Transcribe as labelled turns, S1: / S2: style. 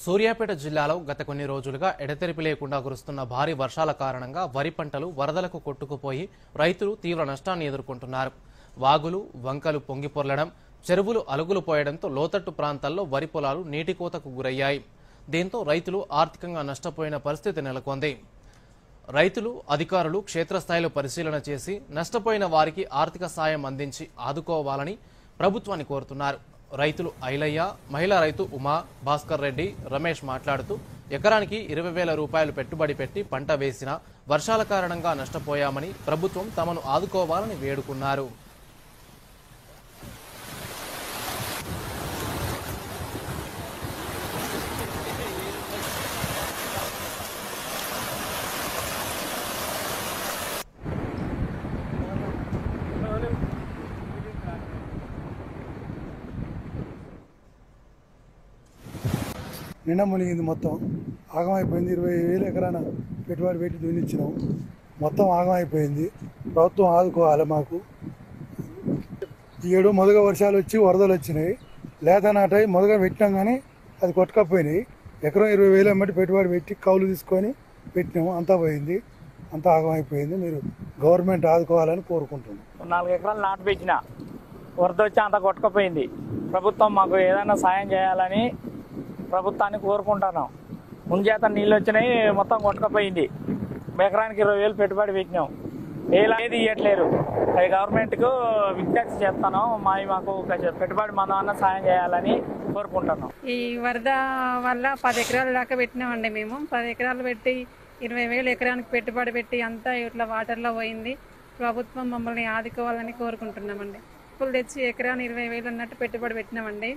S1: సూర్యాపేట జిల్లాలో గత కొన్ని రోజులుగా ఎడతెరిపి లేకుండా కురుస్తున్న భారీ వర్షాల కారణంగా వరి పంటలు వరదలకు కొట్టుకుపోయి రైతులు తీవ్ర నష్టాన్ని ఎదుర్కొంటున్నారు. వాగులు, వంకలు పొంగిపొర్లడం, చెరువులు అలుగులు పోయడంతో లోతట్టు ప్రాంతాల్లో వరి పొలాలు నీటి కోతకు గురయ్యాయి. దీంతో రైతులు ఆర్థికంగా నష్టపోయిన పరిస్థితి నెలకొంది. రైతులు, అధికారులు క్షేత్రస్థాయిలో పరిశీలన చేసి నష్టపోయిన వారికి ఆర్థిక సాయం అందించి ఆదుకోవాలని ప్రభుత్వాన్ని కోరుతున్నారు. రైతులు ఐలయ్య, మహిళా రైతు ఉమా, భాస్కర్ రెడ్డి, రమేష్ మాట్లాడుతూ ఎకరానికి 20,000 రూపాయలు పెట్టుబడి పెట్టి పంట వేసినా వర్షాల కారణంగా నష్టపోయామని ప్రభుత్వం తమను ఆదుకోవాలని వేడుకున్నారు.
S2: నిండా మునిగింది, మొత్తం ఆగమైపోయింది. 20,000 ఎకరాన పెట్టుబడి పెట్టి దున్నిచ్చినాం, మొత్తం ఆగమైపోయింది. ప్రభుత్వం ఆదుకోవాలి మాకు. ఈ ఏడు మొదగా వర్షాలు వచ్చి వరదలు వచ్చినాయి, లేత నాటై మొదగా పెట్టినాం కానీ అది కొట్టుకపోయినాయి. ఎకరం 20,000 అమ్మటి పెట్టుబడి పెట్టి కౌలు తీసుకొని పెట్టినాము, అంతా పోయింది, అంతా ఆగమైపోయింది. మీరు గవర్నమెంట్ ఆదుకోవాలని కోరుకుంటున్నాం.
S3: 4 ఎకరాలు నాటు పెట్టిన వరద వచ్చి అంతా కొట్టుకపోయింది. ప్రభుత్వం మాకు ఏదైనా సాయం చేయాలని ప్రభుత్వాన్ని కోరుకుంటున్నాం. ముంజేత నీళ్ళు వచ్చినాయి, మొత్తం కొట్టుకపోయింది. ఎకరానికి 20,000 పెట్టుబడి పెట్టినాం, ఏది ఇవ్వట్లేరు. అది గవర్నమెంట్కు విజ్ఞప్తి చేస్తాను, మాకు పెట్టుబడి మనం సాయం చేయాలని కోరుకుంటున్నాం.
S4: ఈ వరద వల్ల 10 ఎకరాల దాకా పెట్టినామండి. మేము 10 ఎకరాలు పెట్టి 20,000 ఎకరానికి పెట్టుబడి పెట్టి అంతా ఇట్లా వాటర్లో పోయింది. ప్రభుత్వం మమ్మల్ని ఆదుకోవాలని కోరుకుంటున్నామండి. ఇప్పుడు తెచ్చి ఎకరాన్ని 20,000 అన్నట్టు పెట్టుబడి పెట్టినామండి.